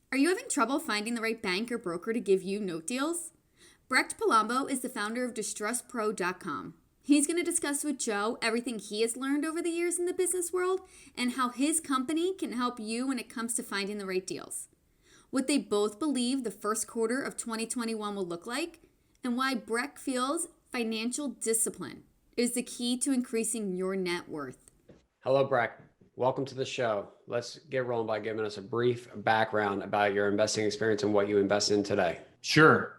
Are you having trouble finding the right bank or broker to give you note deals? Brecht Palombo is the founder of DistressPro.com. He's going to discuss with Joe everything he has learned over the years in the business world and how his company can help you when it comes to finding the right deals. What they both believe the first quarter of 2021 will look like, and why Brecht feels financial discipline is the key to increasing your net worth. Hello, Brecht. Welcome to the show. Let's get rolling by giving us a brief background about your investing experience and what you invest in today. Sure.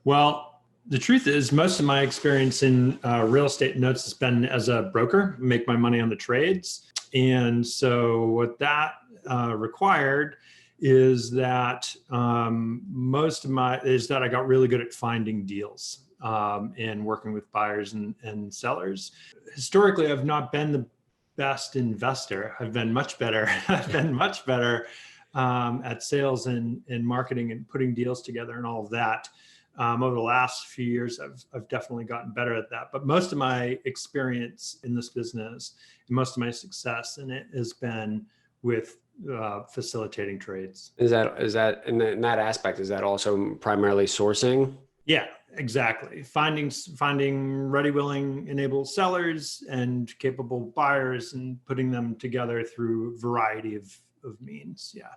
Well, the truth is most of my experience in real estate notes has been as a broker, make my money on the trades. And so what that required is that I got really good at finding deals and working with buyers and sellers. Historically, I've not been the best investor. I've been much better. I've been much better at sales and marketing and putting deals together and all of that. Over the last few years, I've definitely gotten better at that. But most of my experience in this business and most of my success in it has been with facilitating trades. Is that in that aspect, is that also primarily sourcing? Yeah, exactly. Finding ready, willing, enabled sellers and capable buyers and putting them together through a variety of means. Yeah.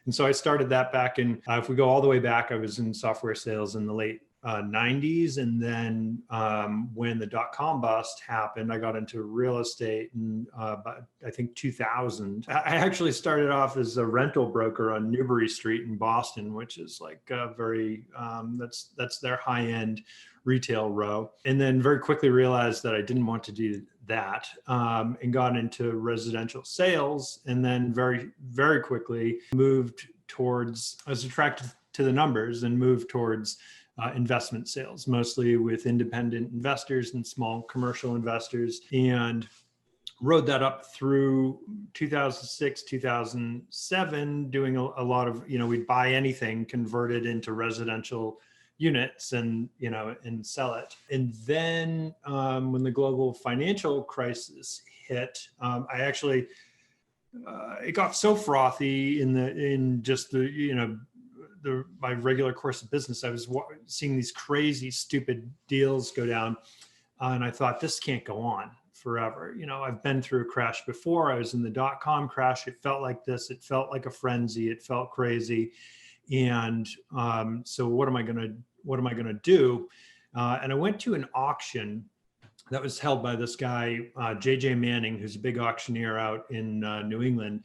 And so I started that back in, if we go all the way back, I was in software sales in the late 90s. And then when the dot-com bust happened, I got into real estate in I think 2000. I actually started off as a rental broker on Newbury Street in Boston, which is like that's their high-end retail row. And then very quickly realized that I didn't want to do that and got into residential sales. And then very, very quickly moved towards, I was attracted to the numbers and moved towards investment sales, mostly with independent investors and small commercial investors, and rode that up through 2006, 2007, doing a lot of, we'd buy anything, convert it into residential units and sell it. And then when the global financial crisis hit, I actually, it got so frothy in just my regular course of business. I was seeing these crazy, stupid deals go down. And I thought, this can't go on forever. I've been through a crash before. I was in the dot-com crash. It felt like this. It felt like a frenzy. It felt crazy. And so what am I going to do? And I went to an auction that was held by this guy, JJ Manning, who's a big auctioneer out in New England.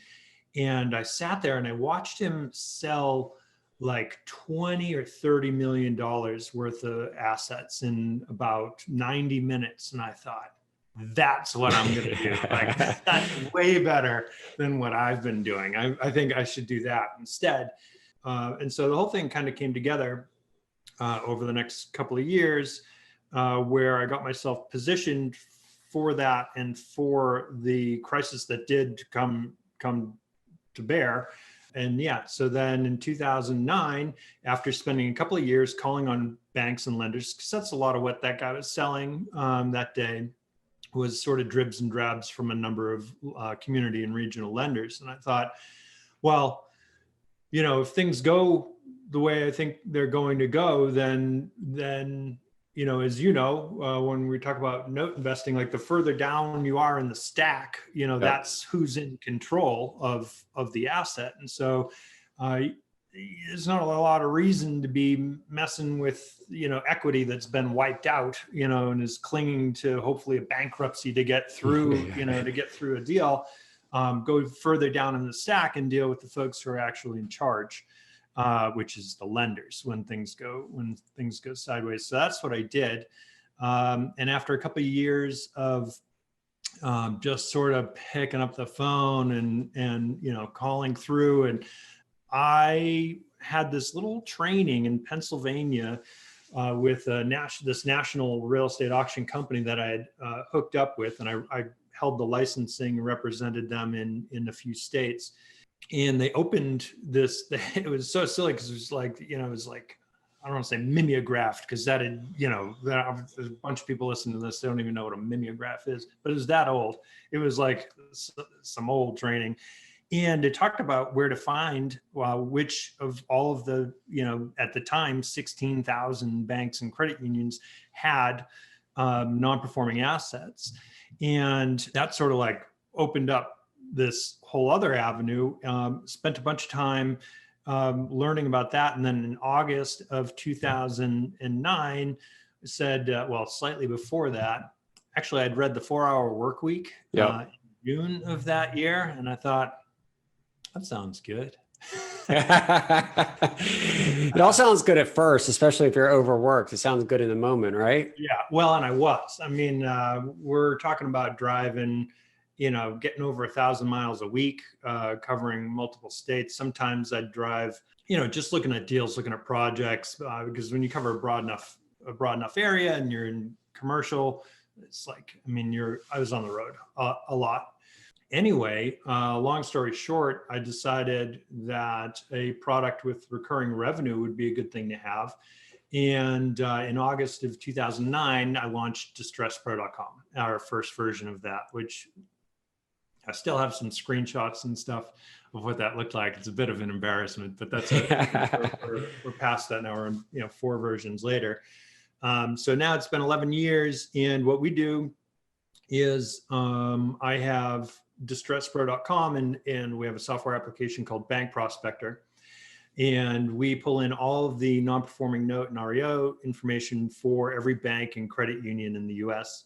And I sat there and I watched him sell like 20 or $30 million worth of assets in about 90 minutes. And I thought, that's what I'm going to do. Like, that's way better than what I've been doing. I think I should do that instead. And so the whole thing kind of came together over the next couple of years where I got myself positioned for that and for the crisis that did come to bear. And yeah, so then in 2009, after spending a couple of years calling on banks and lenders, because that's a lot of what that guy was selling that day, was sort of dribs and drabs from a number of community and regional lenders. And I thought, well, if things go the way I think they're going to go, then as when we talk about note investing, like the further down you are in the stack, that's who's in control of the asset. And so there's not a lot of reason to be messing with, equity that's been wiped out, and is clinging to hopefully a bankruptcy to get through, to get through a deal. Go further down in the stack and deal with the folks who are actually in charge. Which is the lenders when things go sideways. So that's what I did. And after a couple of years of just sort of picking up the phone and calling through, and I had this little training in Pennsylvania with this national real estate auction company that I had hooked up with, and I held the licensing and represented them in a few states. And they opened this, it was so silly because it was like, I don't want to say mimeographed because that had, there's a bunch of people listening to this. They don't even know what a mimeograph is, but it was that old. It was like some old training. And it talked about where to find which of all of the, at the time, 16,000 banks and credit unions had non-performing assets. And that sort of like opened up this whole other avenue. Spent a bunch of time learning about that. And then in August of 2009, said, well, slightly before that, actually, I'd read the 4-Hour Work Week in June of that year. And I thought, that sounds good. It all sounds good at first, especially if you're overworked. It sounds good in the moment, right? Yeah, well, and I was. I mean, we're talking about driving, getting over 1,000 miles a week, covering multiple states. Sometimes I'd drive, just looking at deals, looking at projects, because when you cover a broad enough area and you're in commercial, it's like, I mean, I was on the road a lot. Anyway, long story short, I decided that a product with recurring revenue would be a good thing to have. And in August of 2009, I launched DistressPro.com, our first version of that, which I still have some screenshots and stuff of what that looked like. It's a bit of an embarrassment, but that's we're past that now. We're 4 versions later. So now it's been 11 years, and what we do is I have DistressPro.com, and we have a software application called Bank Prospector, and we pull in all of the non-performing note and REO information for every bank and credit union in the U.S.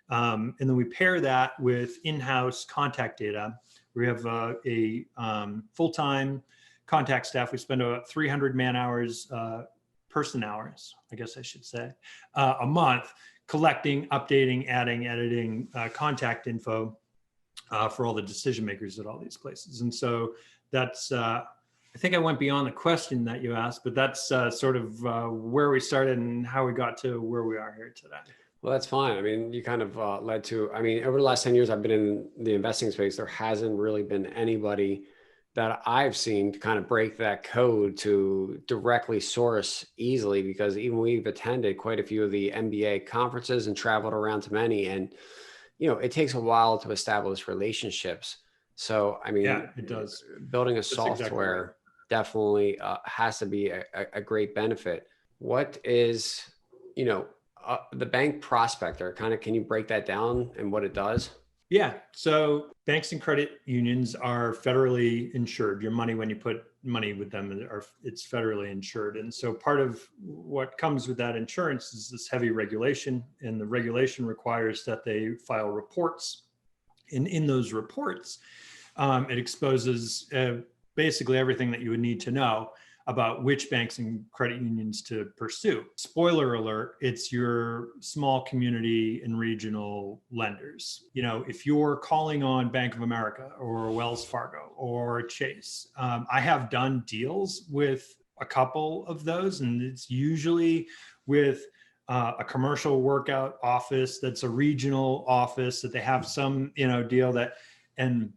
And then we pair that with in-house contact data. We have a full-time contact staff. We spend about 300 man hours, person hours, I guess I should say, a month, collecting, updating, adding, editing contact info for all the decision makers at all these places. And so that's, I think I went beyond the question that you asked, but that's sort of where we started and how we got to where we are here today. Well, that's fine. I mean, you kind of led to, I mean, over the last 10 years, I've been in the investing space. There hasn't really been anybody that I've seen to kind of break that code to directly source easily, because even we've attended quite a few of the MBA conferences and traveled around to many, and it takes a while to establish relationships. So, I mean, yeah, it does. Building a software definitely has to be a great benefit. What is, the Bank Prospector? Kind of, can you break that down and what it does? Yeah. So banks and credit unions are federally insured. Your money, when you put money with them, it's federally insured. And so part of what comes with that insurance is this heavy regulation. And the regulation requires that they file reports. And in those reports, it exposes basically everything that you would need to know about which banks and credit unions to pursue. Spoiler alert, it's your small community and regional lenders. If you're calling on Bank of America or Wells Fargo or Chase, I have done deals with a couple of those, and it's usually with a commercial workout office that's a regional office that they have some, deal that, and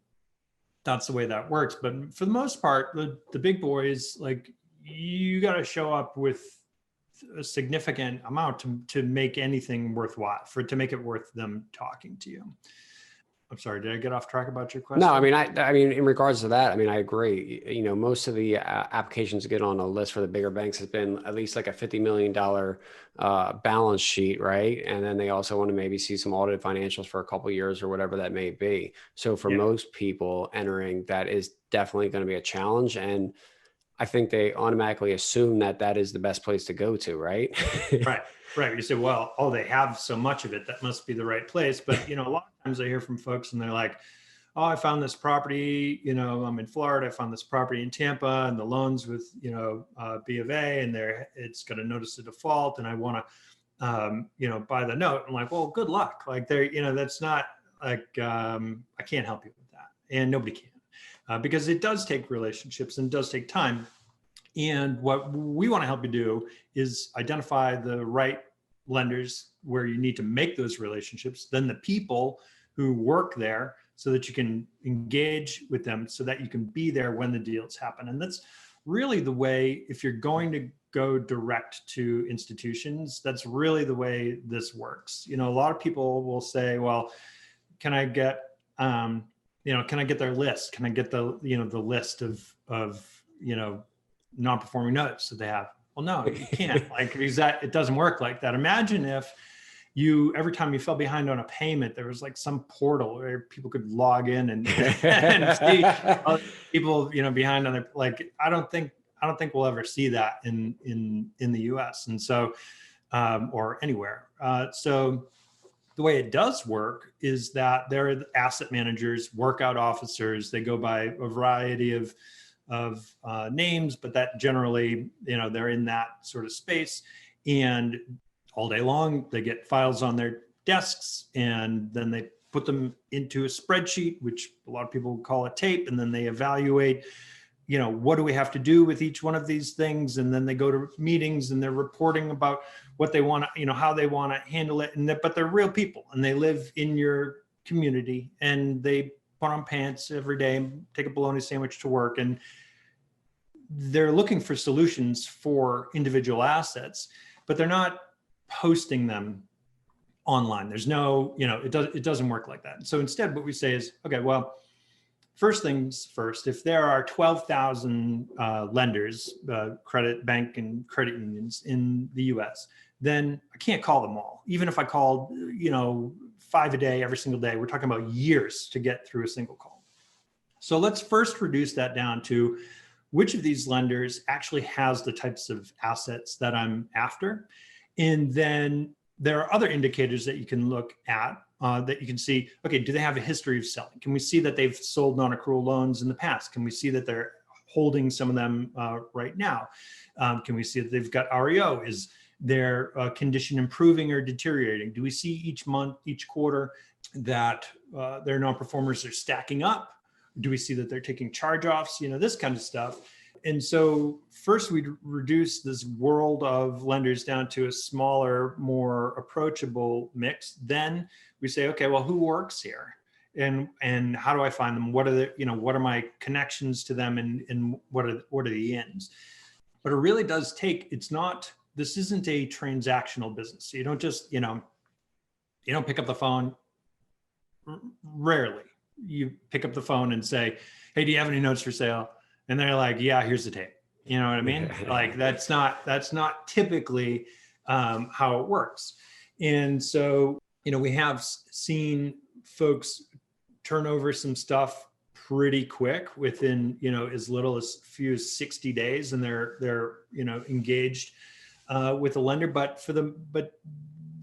that's the way that works. But for the most part, the big boys, like, you got to show up with a significant amount to make anything worthwhile, to make it worth them talking to you. I'm sorry, did I get off track about your question? No, I mean, in regards to that, I mean, I agree. Most of the applications to get on a list for the bigger banks has been at least like a $50 million balance sheet, right? And then they also want to maybe see some audited financials for a couple of years or whatever that may be. So for most people entering, that is definitely going to be a challenge. And I think they automatically assume that is the best place to go to, right? Right. You say, well, they have so much of it, that must be the right place. But, a lot of times I hear from folks and they're like, oh, I found this property, I'm in Florida. I found this property in Tampa, and the loans with, B of A, and it's got a notice of default, and I want to, buy the note. I'm like, well, good luck. Like, that's not like, I can't help you with that. And nobody can. Because it does take relationships and does take time. And what we want to help you do is identify the right lenders where you need to make those relationships, then the people who work there, so that you can engage with them, so that you can be there when the deals happen. And that's really the way, if you're going to go direct to institutions, that's really the way this works. A lot of people will say, well, can I get can I get their list? Can I get the list of non-performing notes that they have? Well, no, you can't. Because it doesn't work like that. Imagine if every time you fell behind on a payment, there was like some portal where people could log in and see people, behind on their, I don't think we'll ever see that in the US. And so, or anywhere. So the way it does work is that there are asset managers, workout officers. They go by a variety of names, but that generally, they're in that sort of space. And all day long, they get files on their desks, and then they put them into a spreadsheet, which a lot of people call a tape, and then they evaluate, what do we have to do with each one of these things? And then they go to meetings and they're reporting about what they want to, how they want to handle it. But they're real people, and they live in your community, and they put on pants every day and take a bologna sandwich to work. And they're looking for solutions for individual assets, but they're not posting them online. There's no, it doesn't work like that. So instead, what we say is, okay, well, first things first, if there are 12,000 lenders, bank and credit unions in the US, then I can't call them all. Even if I called, 5 a day, every single day, we're talking about years to get through a single call. So let's first reduce that down to which of these lenders actually has the types of assets that I'm after. And then there are other indicators that you can look at that you can see, okay, do they have a history of selling? Can we see that they've sold non-accrual loans in the past? Can we see that they're holding some of them right now? Can we see that they've got REO? Is their condition improving or deteriorating? Do we see each month, each quarter that their non-performers are stacking up? Do we see that they're taking charge-offs? This kind of stuff. And so first we reduce this world of lenders down to a smaller, more approachable mix. Then we say, okay, well, who works here? And how do I find them? What are what are my connections to them, and what are the ins? But it really does take, this isn't a transactional business. So you don't just, you don't pick up the phone. Rarely you pick up the phone and say, hey, do you have any notes for sale? And they're like, yeah, here's the tape. You know what I mean? That's not typically how it works. And so, we have seen folks turn over some stuff pretty quick within, as little as few as 60 days, and they're engaged with a lender. But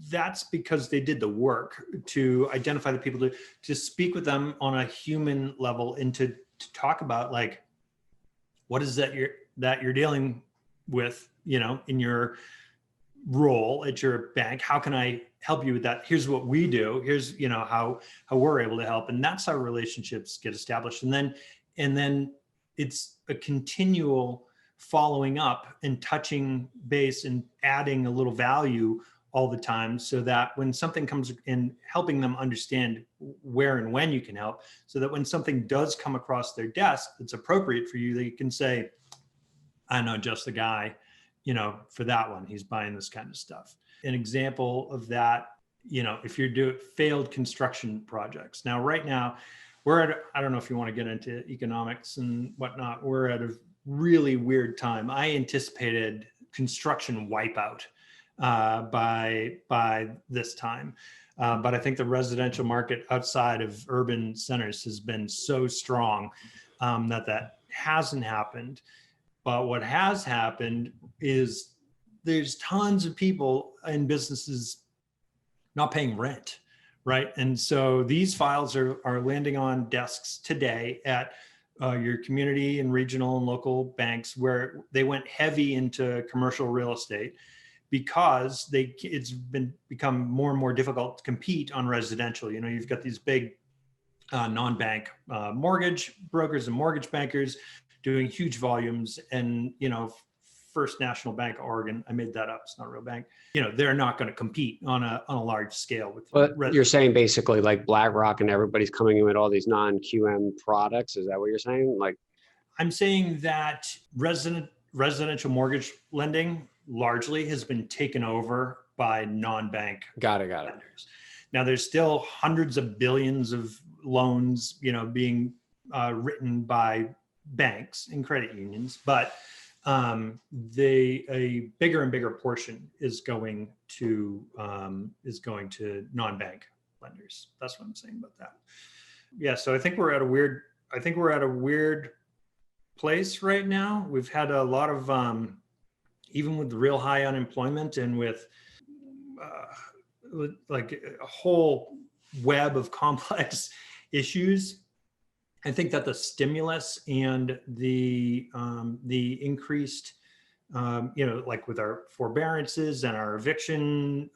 that's because they did the work to identify the people, to speak with them on a human level, and to talk about what is that you're dealing with, in your role at your bank. How can I help you with that? Here's what we do. Here's, how we're able to help. And that's how relationships get established. And then it's a continual following up and touching base and adding a little value all the time, so that when something comes in, helping them understand where and when you can help, so that when something does come across their desk that's appropriate for you, they can say, I know just the guy, for that one. He's buying this kind of stuff. An example of that, if you're doing failed construction projects. Now, right now, I don't know if you want to get into economics and whatnot, we're at a really weird time. I anticipated construction wipeout by this time. But I think the residential market outside of urban centers has been so strong that hasn't happened. But what has happened is there's tons of people and businesses not paying rent, right? And so these files are landing on desks today at your community and regional and local banks, where they went heavy into commercial real estate, because it's become more and more difficult to compete on residential. You've got these big non-bank mortgage brokers and mortgage bankers doing huge volumes, and First National Bank of Oregon, I made that up, it's not a real bank, they're not going to compete on a large scale with. But you're saying basically like BlackRock and everybody's coming in with all these non-QM products. Is that what you're saying? I'm saying that residential mortgage lending largely has been taken over by non-bank got it. lenders. Now there's still hundreds of billions of loans, being written by banks and credit unions, but a bigger and bigger portion is going to non-bank lenders. That's what I'm saying about that. Yeah, so I think we're at a weird place right now. We've had a lot of even with real high unemployment and with like a whole web of complex issues. I think that the stimulus and the increased, like with our forbearances and our eviction,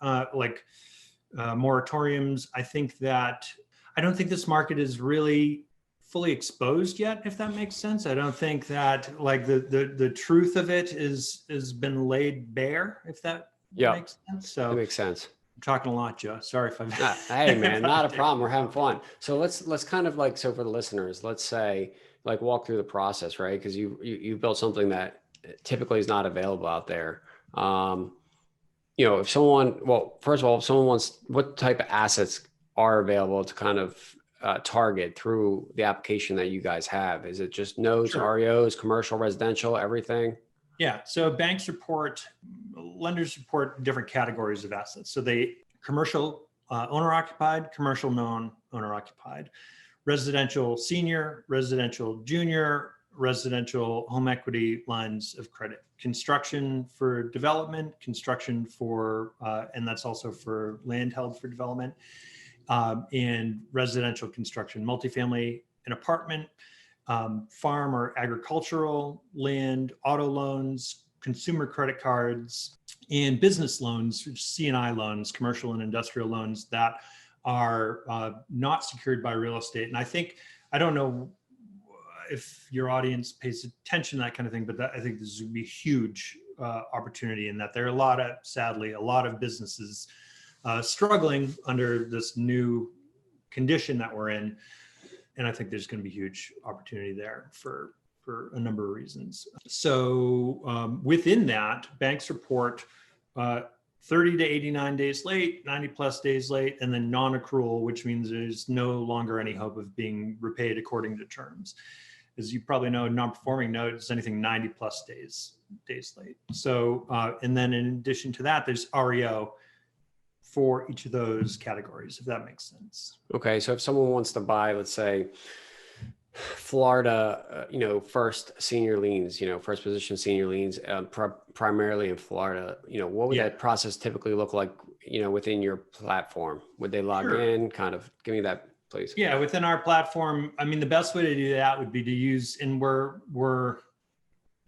moratoriums, I don't think this market is really fully exposed yet, if that makes sense. I don't think that like the truth of it has been laid bare, if that makes sense. So that makes sense. I'm talking a lot, Joe. Sorry if I'm. Hey man, not a problem. We're having fun. So let's kind of like, so for the listeners, let's say like walk through the process, right? Because you built something that typically is not available out there. If someone, well, first of all, if someone wants, what type of assets are available to kind of target through the application that you guys have? Is it just notes, Sure. REOs, commercial, residential, everything? Yeah. So lenders report different categories of assets. So commercial owner occupied, commercial non-owner occupied, residential senior, residential junior, residential home equity lines of credit, construction for development, construction for, and that's also for land held for development, and residential construction, multifamily and apartment, farm or agricultural land, auto loans, consumer credit cards, and business loans, C&I loans, commercial and industrial loans that are not secured by real estate. And I don't know if your audience pays attention to that kind of thing, but I think this would be a huge opportunity in that there are sadly, a lot of businesses struggling under this new condition that we're in. And I think there's going to be huge opportunity there for a number of reasons. So within that, banks report 30 to 89 days late, 90 plus days late, and then non-accrual, which means there's no longer any hope of being repaid according to terms. As you probably know, non-performing note is anything 90 plus days late. So, and then in addition to that, there's REO for each of those categories, if that makes sense. Okay. So if someone wants to buy, let's say, Florida, first senior liens, first position senior liens, primarily in Florida, what would that process typically look like, within your platform? Would they log in? Kind of give me that, please. Yeah, within our platform, I mean, the best way to do that would be to use, and we're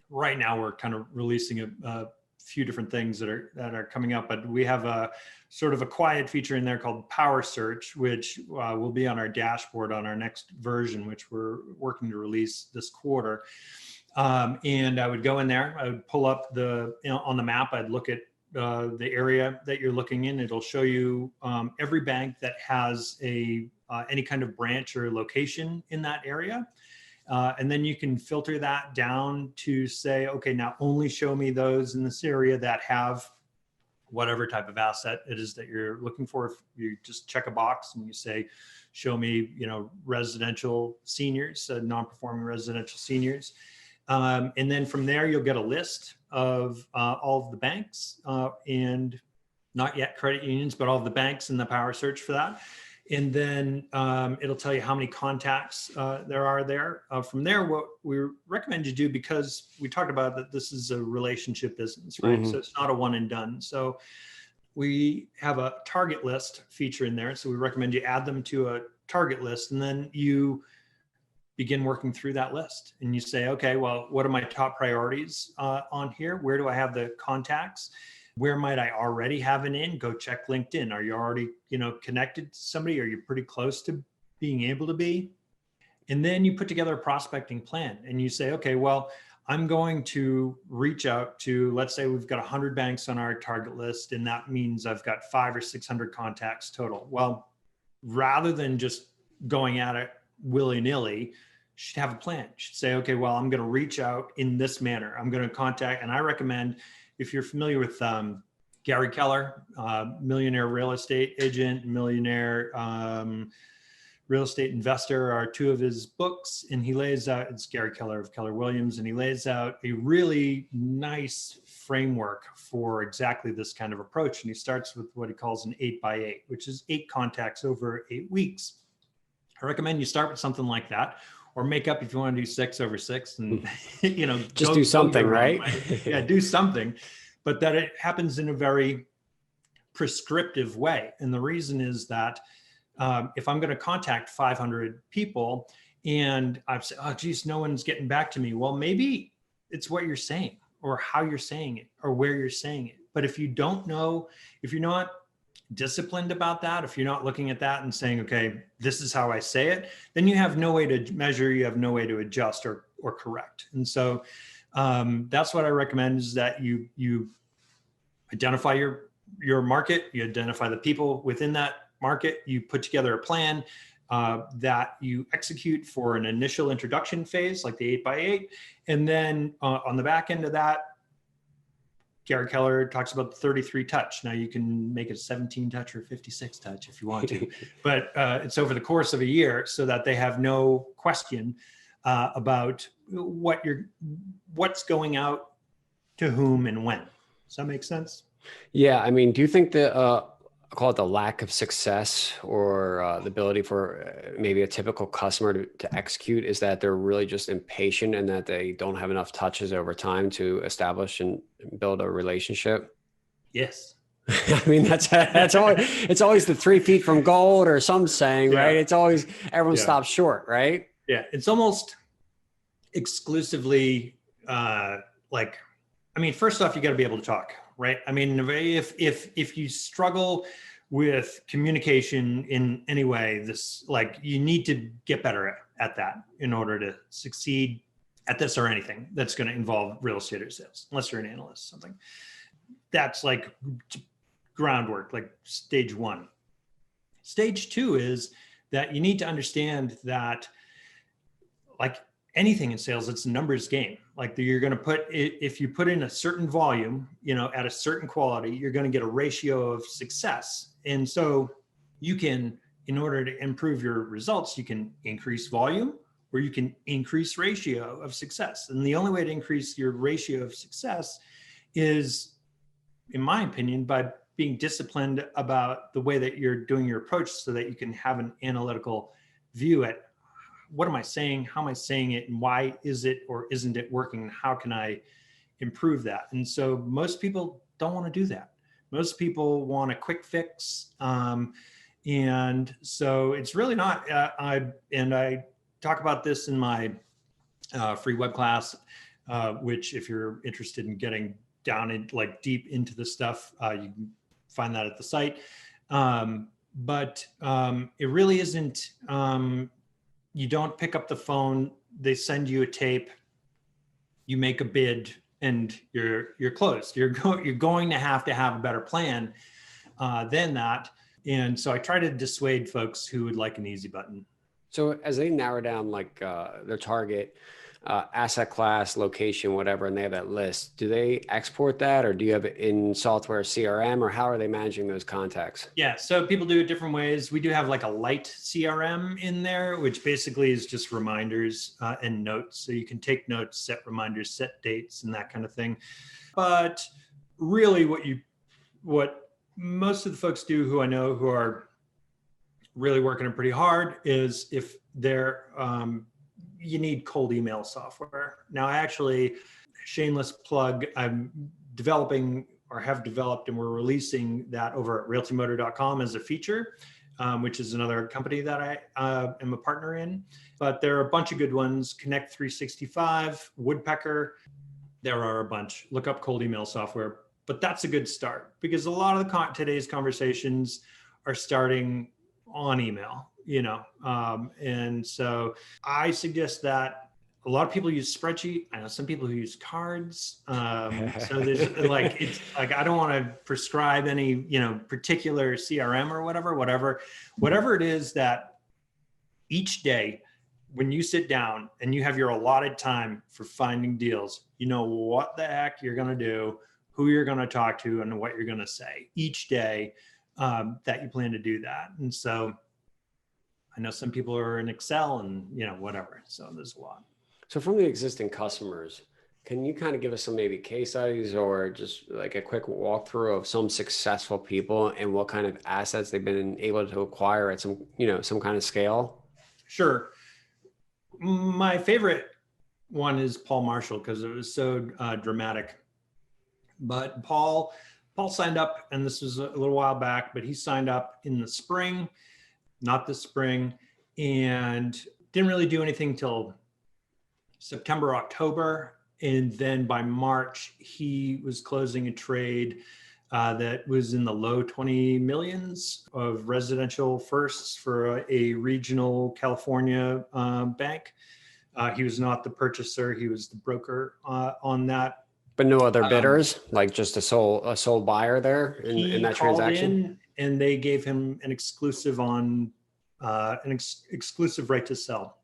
right now we're kind of releasing a few different things that are coming up, but we have a sort of a quiet feature in there called Power Search, which will be on our dashboard on our next version, which we're working to release this quarter. And I would go in there, I would pull up on the map, I'd look at the area that you're looking in. It'll show you every bank that has any kind of branch or location in that area. And then you can filter that down to say, okay, now only show me those in this area that have whatever type of asset it is that you're looking for. If you just check a box and you say, show me, residential seniors, non-performing residential seniors. And then from there, you'll get a list of all of the banks and not yet credit unions, but all of the banks in the Power Search for that. And then it'll tell you how many contacts there are there. From there, what we recommend you do, because we talked about that this is a relationship business, right? Mm-hmm. So it's not a one and done. So we have a target list feature in there. So we recommend you add them to a target list, and then you begin working through that list. And you say, okay, well, what are my top priorities on here? Where do I have the contacts? Where might I already have an in? Go check LinkedIn. Are you already, connected to somebody? Are you pretty close to being able to be? And then you put together a prospecting plan and you say, okay, well, I'm going to reach out to, let's say we've got 100 banks on our target list, and that means I've got 500 or 600 contacts total. Well, rather than just going at it willy-nilly, you should have a plan. You should say, okay, well, I'm going to reach out in this manner. I'm going to contact, and I recommend, if you're familiar with Gary Keller, millionaire real estate agent, millionaire real estate investor, are two of his books. And he lays out, it's Gary Keller of Keller Williams, and he lays out a really nice framework for exactly this kind of approach. And he starts with what he calls an 8x8, which is 8 contacts over 8 weeks. I recommend you start with something like that, or make up if you want to do 6 over 6 and, just do something, right? Yeah, do something, but that it happens in a very prescriptive way. And the reason is that if I'm going to contact 500 people and I've said, oh, geez, no one's getting back to me. Well, maybe it's what you're saying or how you're saying it or where you're saying it. But if you don't know, if you're not disciplined about that, if you're not looking at that and saying, okay, this is how I say it, then you have no way to measure, you have no way to adjust or correct. And so that's what I recommend, is that you identify your market, you identify the people within that market, you put together a plan that you execute for an initial introduction phase, like the 8x8. And then on the back end of that, Gary Keller talks about the 33 touch. Now you can make it 17 touch or 56 touch if you want to, but it's over the course of a year so that they have no question about what's going out to whom and when. Does that make sense? Yeah. I mean, do you think I call it the lack of success or the ability for maybe a typical customer to execute is that they're really just impatient and that they don't have enough touches over time to establish and build a relationship? Yes. I mean, that's always, it's always the 3 feet from gold or some saying, right? It's always, everyone stops short, right? Yeah. It's almost exclusively first off, you got to be able to talk, right? I mean, if you struggle with communication in any way, you need to get better at that in order to succeed at this or anything that's going to involve real estate or sales, unless you're an analyst or something. That's like groundwork, like stage 1. Stage 2 is that you need to understand that, like anything in sales, it's a numbers game. Like you're going to if you put in a certain volume, at a certain quality, you're going to get a ratio of success. And so you can, in order to improve your results, you can increase volume or you can increase ratio of success. And the only way to increase your ratio of success is, in my opinion, by being disciplined about the way that you're doing your approach, so that you can have an analytical view at what am I saying, how am I saying it, and why is it or isn't it working, and how can I improve that? And so most people don't want to do that. Most people want a quick fix. And so it's really not, I talk about this in my free web class, which if you're interested in getting down in deep into the stuff, you can find that at the site. But it really isn't, you don't pick up the phone, they send you a tape, you make a bid, and you're closed. You're going to have a better plan than that. And so I try to dissuade folks who would like an easy button. So as they narrow down their target asset class, location, whatever, and they have that list, do they export that, or do you have it in software CRM, or how are they managing those contacts? Yeah, so people do it different ways. We do have a light CRM in there, which basically is just reminders and notes. So you can take notes, set reminders, set dates, and that kind of thing. But really what most of the folks do who I know who are really working it pretty hard is if they're you need cold email software. Now, I actually, shameless plug, I'm developing or have developed, and we're releasing that over at realtymotor.com as a feature, which is another company that I am a partner in. But there are a bunch of good ones: Connect 365, Woodpecker. There are a bunch. Look up cold email software. But that's a good start, because a lot of today's conversations are starting on email. And so I suggest that a lot of people use spreadsheet. I know some people who use cards. So there's it's I don't want to prescribe any, particular CRM or whatever it is that each day when you sit down and you have your allotted time for finding deals, you know what the heck you're going to do, who you're going to talk to and what you're going to say each day that you plan to do that. And so I know some people are in Excel and, whatever. So there's a lot. So from the existing customers, can you kind of give us some maybe case studies or just like a quick walkthrough of some successful people and what kind of assets they've been able to acquire at some kind of scale? Sure. My favorite one is Paul Marshall because it was so dramatic. But Paul signed up, and this was a little while back, but he signed up in the spring, not this spring, and didn't really do anything till September, October. And then by March, he was closing a trade that was in the low 20 millions of residential firsts for a regional California bank. He was not the purchaser, he was the broker on that. But no other bidders, like just a sole buyer there in that transaction? And they gave him an exclusive on exclusive right to sell.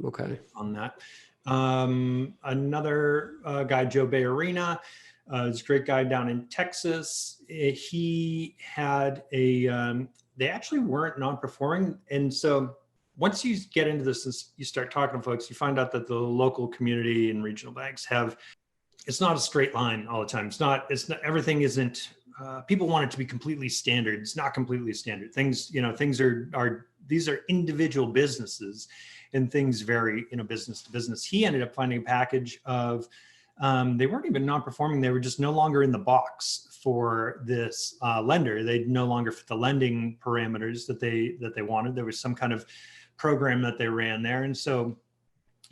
Okay. On that. Another guy, Joe Bayarina, is a great guy down in Texas. He had they actually weren't non-performing. And so once you get into this and you start talking to folks, you find out that the local community and regional banks it's not a straight line all the time. It's not, everything isn't, people want it to be completely standard. It's not completely standard. Things these are individual businesses and things vary, business to business. He ended up finding a package of, they weren't even non-performing. They were just no longer in the box for this lender. They no longer fit the lending parameters that they wanted. There was some kind of program that they ran there. And so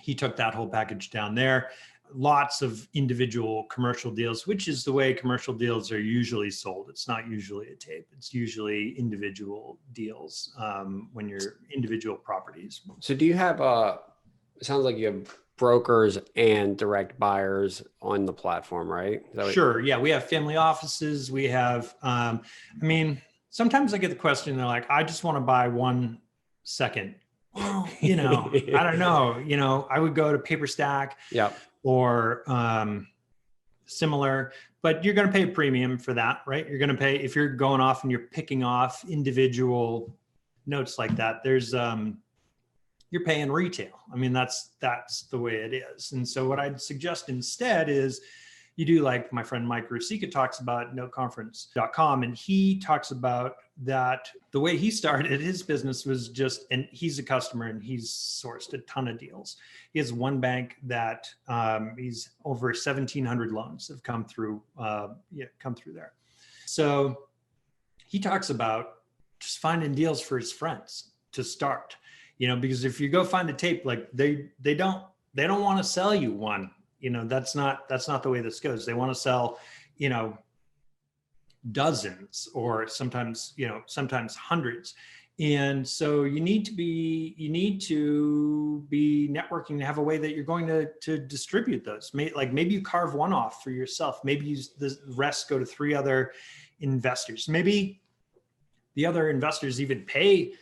he took that whole package down there. Lots of individual commercial deals, which is the way commercial deals are usually sold. It's not usually a tape. It's usually individual deals when you're individual properties. So do you have, it sounds like you have brokers and direct buyers on the platform, right? Sure. Yeah. We have family offices. We have, sometimes I get the question, they're like, I just want to buy 1 second. Well, I don't know, I would go to PaperStack. Yeah. Or similar, but you're going to pay a premium for that, right? You're going to pay, if you're going off and you're picking off individual notes like that, there's, you're paying retail. That's the way it is. And so what I'd suggest instead is you do like my friend Mike Rusika talks about noteconference.com. And he talks about that the way he started his business was just, and he's a customer and he's sourced a ton of deals. He has one bank that he's over 1,700 loans have come through there. So he talks about just finding deals for his friends to start, because if you go find a tape, like they don't want to sell you one. That's not the way this goes. They want to sell, dozens or sometimes hundreds. And so you need to be networking to have a way that you're going to distribute those. Maybe you carve one off for yourself. Maybe the rest go to 3 other investors. Maybe the other investors even pay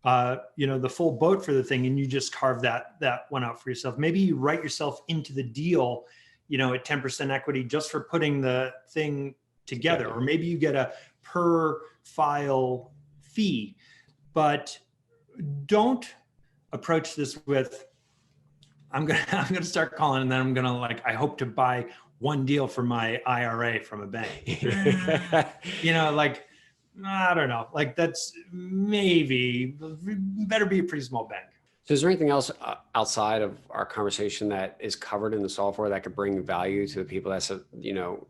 the full boat for the thing, and you just carve that one out for yourself. Maybe you write yourself into the deal, at 10% equity just for putting the thing together, or maybe you get a per file fee. But don't approach this with, I'm gonna start calling, and then I'm gonna I hope to buy one deal for my IRA from a bank. I don't know, that's maybe better be a pretty small bank. So is there anything else outside of our conversation that is covered in the software that could bring value to the people that,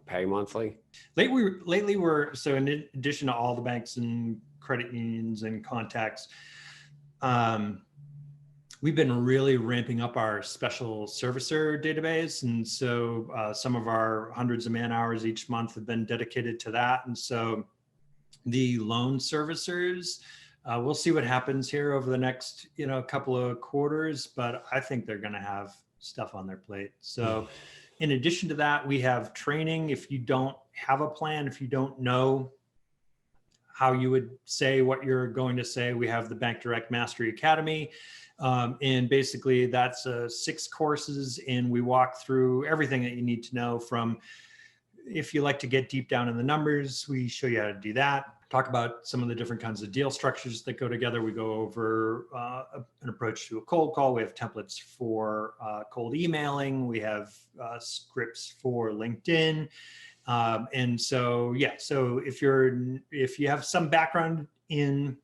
pay monthly? Lately we're, so in addition to all the banks and credit unions and contacts, we've been really ramping up our special servicer database. And so some of our hundreds of man hours each month have been dedicated to that. And so the loan servicers, we'll see what happens here over the next, couple of quarters, but I think they're going to have stuff on their plate. So in addition to that, we have training. If you don't have a plan, if you don't know how you would say what you're going to say, we have the Bank Direct Mastery Academy. And basically that's 6 courses, and we walk through everything that you need to know from if you like to get deep down in the numbers, we show you how to do that. Talk about some of the different kinds of deal structures that go together. We go over an approach to a cold call. We have templates for cold emailing. We have scripts for LinkedIn. And so, yeah, so if you have some background in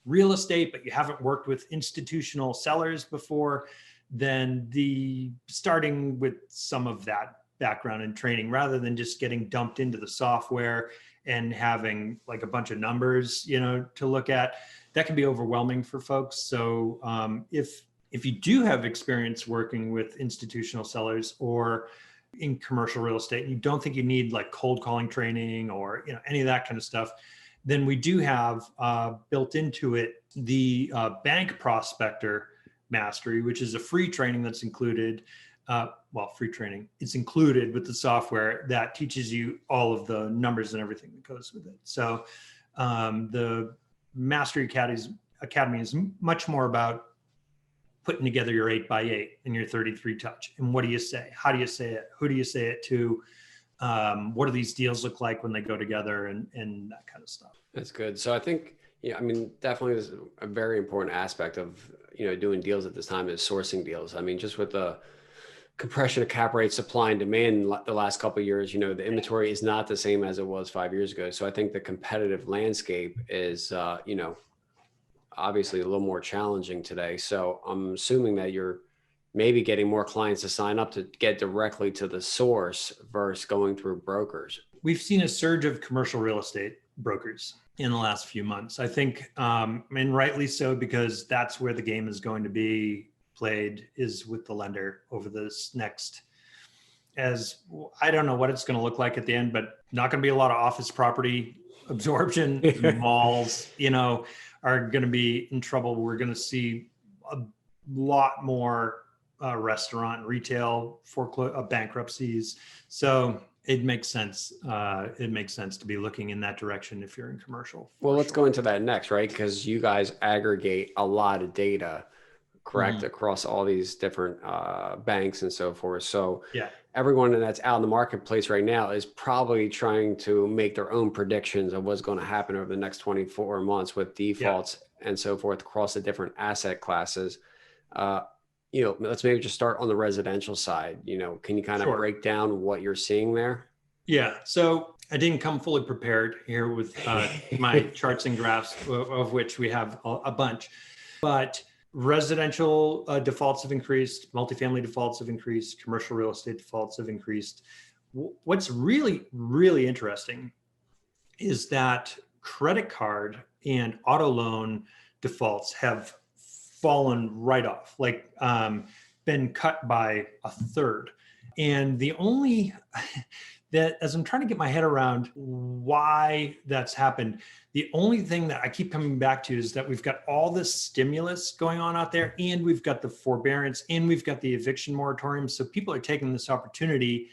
real estate, but you haven't worked with institutional sellers before, then starting with some of that background and training, rather than just getting dumped into the software and having like a bunch of numbers, to look at, that can be overwhelming for folks. So if you do have experience working with institutional sellers or in commercial real estate, and you don't think you need like cold calling training or any of that kind of stuff, then we do have built into it the bank prospector mastery, which is a free training that's included. Free training. It's included with the software that teaches you all of the numbers and everything that goes with it. So the Mastery Academy is much more about putting together your 8x8 and your 33 touch. And what do you say? How do you say it? Who do you say it to? What do these deals look like when they go together and that kind of stuff? That's good. So I think, definitely is a very important aspect of, doing deals at this time is sourcing deals. I mean, just with the compression of cap rate, supply and demand the last couple of years, the inventory is not the same as it was 5 years ago. So I think the competitive landscape is, obviously a little more challenging today. So I'm assuming that you're maybe getting more clients to sign up to get directly to the source versus going through brokers. We've seen a surge of commercial real estate brokers in the last few months. I think, and rightly so, because that's where the game is going to be played, is with the lender over this next, as I don't know what it's going to look like at the end, but not going to be a lot of office property absorption. Malls, are going to be in trouble. We're going to see a lot more restaurant and retail bankruptcies. So it makes sense. It makes sense to be looking in that direction if you're in commercial. Well, let's go into that next, right? Because you guys aggregate a lot of data, correct, Mm-hmm. across all these different banks and so forth. So Yeah. everyone that's out in the marketplace right now is probably trying to make their own predictions of what's going to happen over the next 24 months with defaults and so forth across the different asset classes. Let's maybe just start on the residential side. Can you kind of break down what you're seeing there? Yeah. So I didn't come fully prepared here with my charts and graphs, of which we have a bunch, but residential defaults have increased, multifamily defaults have increased, commercial real estate defaults have increased. What's really, really interesting is that credit card and auto loan defaults have fallen right off, been cut by a third. And the only that, as I'm trying to get my head around why that's happened, the only thing that I keep coming back to is that we've got all this stimulus going on out there, and we've got the forbearance, and we've got the eviction moratorium. So people are taking this opportunity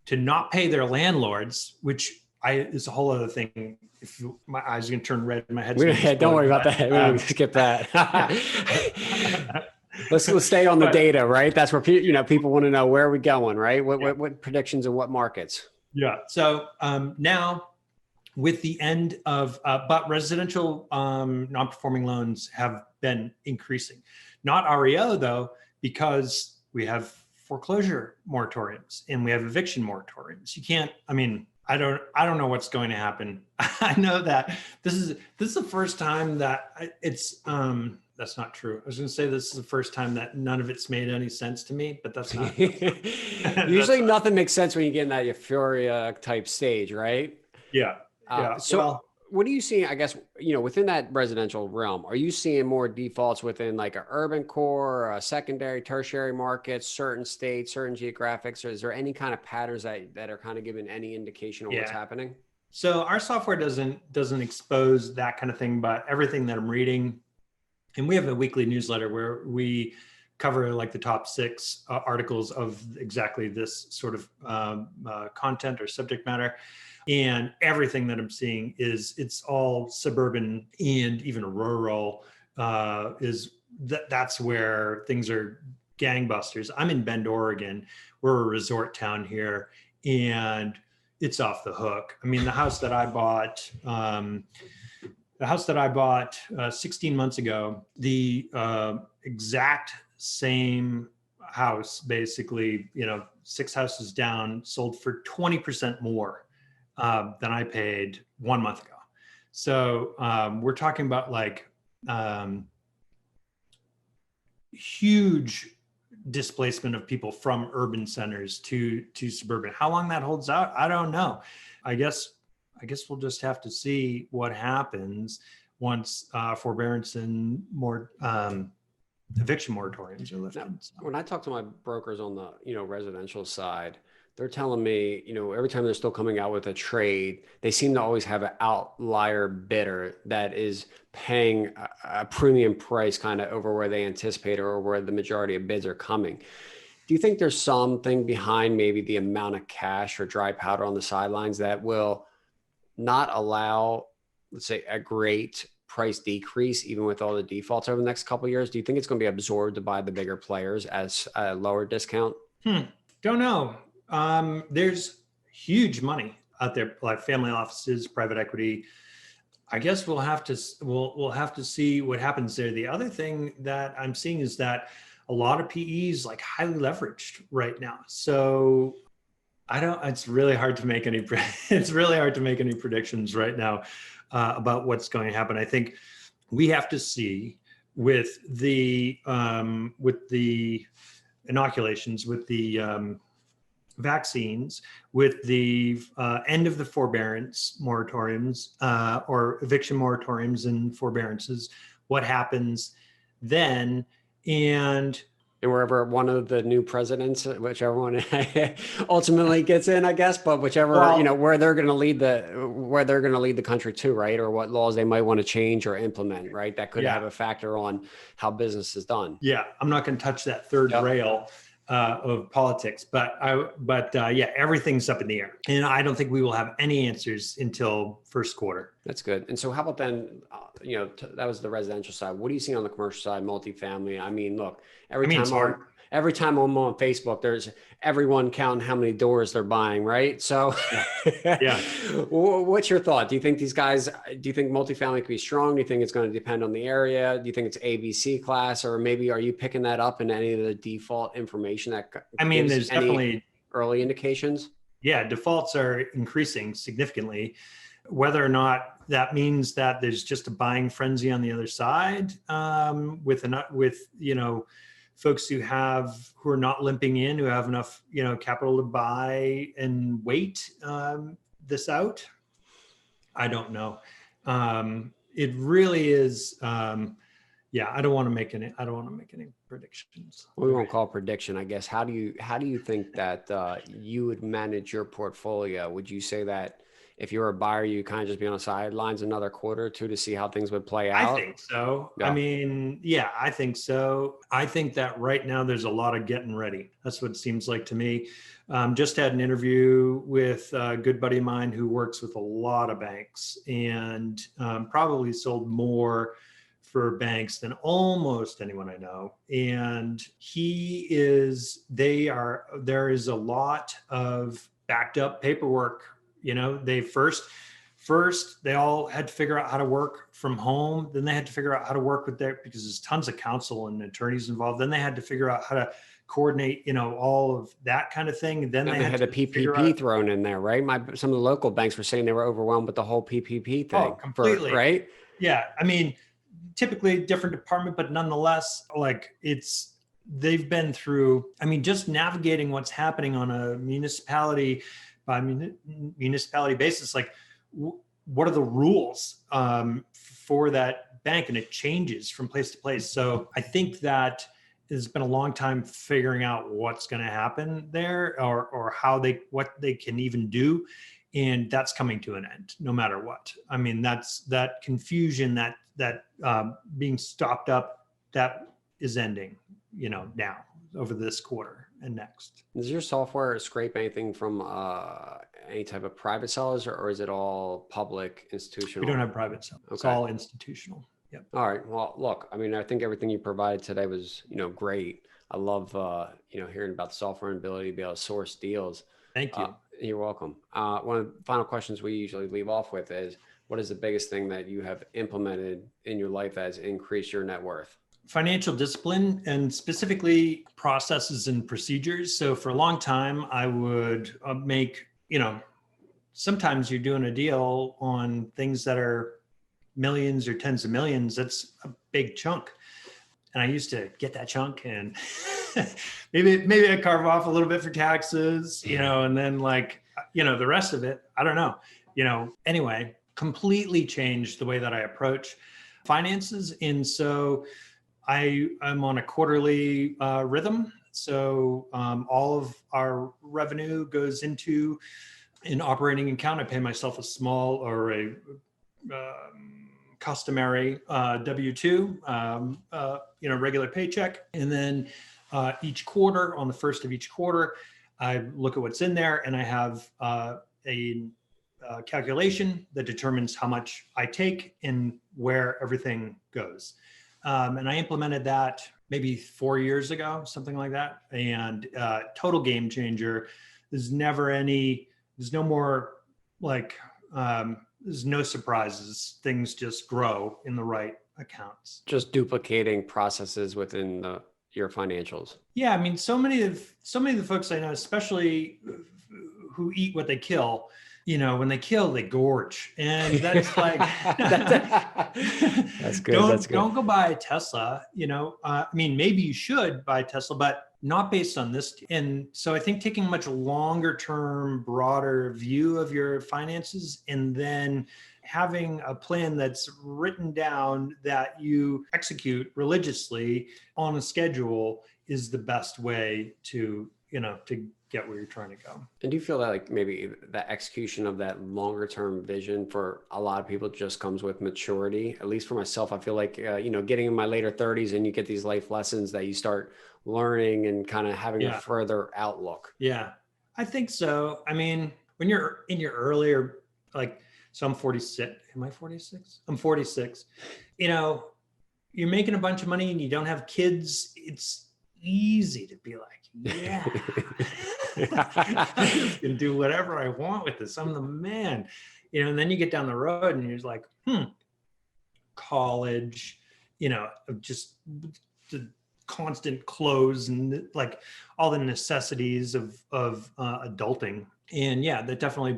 to not pay their landlords, which is a whole other thing. If my eyes are going to turn red in my head. Don't worry about that. We'll skip that. Let's stay on the data, right? That's where people want to know, where are we going, right? What predictions and what markets? Yeah. So now with the end of, but residential non-performing loans have been increasing. Not REO though, because we have foreclosure moratoriums and we have eviction moratoriums. You can't, I don't know what's going to happen. I know that this is the first time that that's not true. I was going to say this is the first time that none of it's made any sense to me, but that's not. Usually nothing makes sense when you get in that euphoria type stage, right? Yeah. What are you seeing, I guess, within that residential realm? Are you seeing more defaults within like an urban core, a secondary, tertiary markets, certain states, certain geographics? Or is there any kind of patterns that are kind of giving any indication of what's happening? So our software doesn't expose that kind of thing, but everything that I'm reading, and we have a weekly newsletter where we cover like the top 6 articles of exactly this sort of content or subject matter. And everything that I'm seeing it's all suburban and even rural that's where things are gangbusters. I'm in Bend, Oregon. We're a resort town here. and it's off the hook. I mean, the house that I bought, 16 months ago, the exact same house, basically, 6 houses down, sold for 20% more than I paid 1 month ago. So we're talking about like huge displacement of people from urban centers to suburban. How long that holds out, I don't know. I guess we'll just have to see what happens once forbearance and more eviction moratoriums are lifted. Now, when I talk to my brokers on the residential side, they're telling me, every time they're still coming out with a trade, they seem to always have an outlier bidder that is paying a premium price kind of over where they anticipate or where the majority of bids are coming. Do you think there's something behind maybe the amount of cash or dry powder on the sidelines that will not allow, let's say, a great price decrease, even with all the defaults over the next couple of years? Do you think it's going to be absorbed by the bigger players as a lower discount? Don't know. There's huge money out there, like family offices, private equity. I guess we'll have to see what happens there. The other thing that I'm seeing is that a lot of PEs like highly leveraged right now. So it's really hard to make any predictions right now about what's going to happen. I think we have to see with the inoculations, with the vaccines, with the end of the forbearance moratoriums or eviction moratoriums and forbearances, what happens then. And wherever one of the new presidents, whichever one ultimately gets in, I guess, but whichever, where they're going to lead the country to, right? Or what laws they might want to change or implement, right? That could have a factor on how business is done. Yeah. I'm not going to touch that third rail of politics, but everything's up in the air, and I don't think we will have any answers until first quarter. That's good. And so how about then, that was the residential side. What do you see on the commercial side, multifamily? I mean, look, every time I'm on Facebook, there's everyone counting how many doors they're buying, right? So yeah. What's your thought? Do you think multifamily could be strong? Do you think it's going to depend on the area? Do you think it's ABC class, or maybe are you picking that up in any of the default information there's definitely early indications? Yeah. Defaults are increasing significantly. Whether or not that means that there's just a buying frenzy on the other side, with folks who are not limping in, who have enough, capital to buy and wait this out. I don't know. It really is. I don't want to make any predictions. We won't call it prediction, I guess. How do you think that you would manage your portfolio? Would you say that if you're a buyer, you kind of just be on the sidelines another quarter or two to see how things would play out? I think so. Yeah. I think so. I think that right now there's a lot of getting ready. That's what it seems like to me. Just had an interview with a good buddy of mine who works with a lot of banks and probably sold more for banks than almost anyone I know. And there is a lot of backed up paperwork. They first they all had to figure out how to work from home. Then they had to figure out how to work because there's tons of counsel and attorneys involved. Then they had to figure out how to coordinate, all of that kind of thing. Then they had a PPP thrown in there, right? Some of the local banks were saying they were overwhelmed with the whole PPP thing. Oh, completely. Right? Yeah. Typically a different department, but nonetheless, they've been through, just navigating what's happening on a municipality by municipality basis, what are the rules for that bank? And it changes from place to place. So I think that it's been a long time figuring out what's going to happen there or what they can even do. And that's coming to an end no matter what. That's that confusion, that being stopped up, that is ending, now over this quarter and next. Does your software scrape anything from any type of private sellers, or is it all public, institutional? We don't have private sellers. Okay. It's all institutional. Yep. All right. Well, look, I think everything you provided today was, great. I love, hearing about the software and ability to be able to source deals. Thank you. You're welcome. One of the final questions we usually leave off with is, what is the biggest thing that you have implemented in your life that has increased your net worth? Financial discipline, and specifically processes and procedures. So for a long time, I would make, sometimes you're doing a deal on things that are millions or tens of millions. That's a big chunk. And I used to get that chunk and maybe I carve off a little bit for taxes, and then the rest of it, I don't know, anyway, completely changed the way that I approach finances. And so I'm on a quarterly rhythm. So all of our revenue goes into an operating account. I pay myself a small or a customary W-2, regular paycheck. And then each quarter, on the first of each quarter, I look at what's in there, and I have a calculation that determines how much I take and where everything goes. And I implemented that maybe 4 years ago, something like that. And total game changer. There's no more there's no surprises. Things just grow in the right accounts. Just duplicating processes within your financials. Yeah, I mean, so many of the folks I know, especially who eat what they kill, when they kill, they gorge, and that's like that's good. Don't go buy a Tesla. Maybe you should buy a Tesla, but not based on this. And so I think taking a much longer term, broader view of your finances, and then having a plan that's written down that you execute religiously on a schedule is the best way to get where you're trying to go. And do you feel that maybe the execution of that longer term vision for a lot of people just comes with maturity? At least for myself, I feel like, getting in my later 30s and you get these life lessons that you start learning and kind of having a further outlook. Yeah, I think so. I mean, when you're in your earlier, so I'm 46. Am I 46? I'm 46. You're making a bunch of money and you don't have kids. It's easy to be like, yeah, I can do whatever I want with this. I'm the man, and then you get down the road and you're just like, college, just the constant clothes and all the necessities of adulting. And yeah, that definitely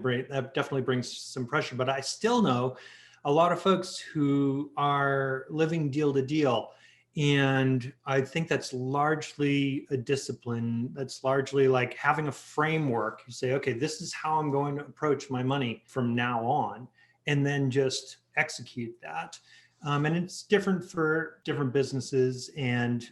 brings some pressure, but I still know a lot of folks who are living deal to deal. And I think that's largely a discipline. That's largely like having a framework. You say, okay, this is how I'm going to approach my money from now on, and then just execute that. And it's different for different businesses and,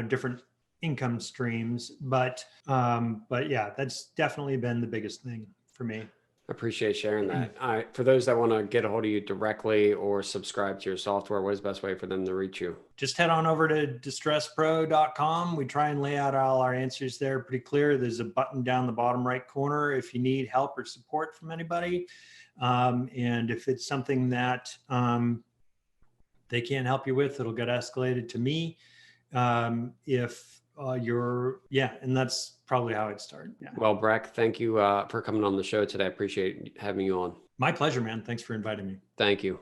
different income streams. But yeah, that's definitely been the biggest thing for me. I appreciate sharing that. For those that want to get a hold of you directly or subscribe to your software, what is the best way for them to reach you? Just head on over to distresspro.com. We try and lay out all our answers there pretty clear. There's a button down the bottom right corner if you need help or support from anybody. And if it's something that they can't help you with, it'll get escalated to me. And that's probably how I'd start. Yeah. Well, Brecht, thank you for coming on the show today. I appreciate having you on. My pleasure, man. Thanks for inviting me. Thank you.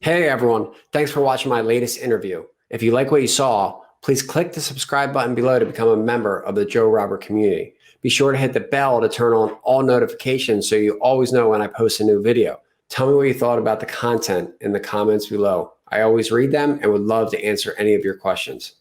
Hey, everyone. Thanks for watching my latest interview. If you like what you saw, please click the subscribe button below to become a member of the Joe Robert community. Be sure to hit the bell to turn on all notifications so you always know when I post a new video. Tell me what you thought about the content in the comments below. I always read them and would love to answer any of your questions.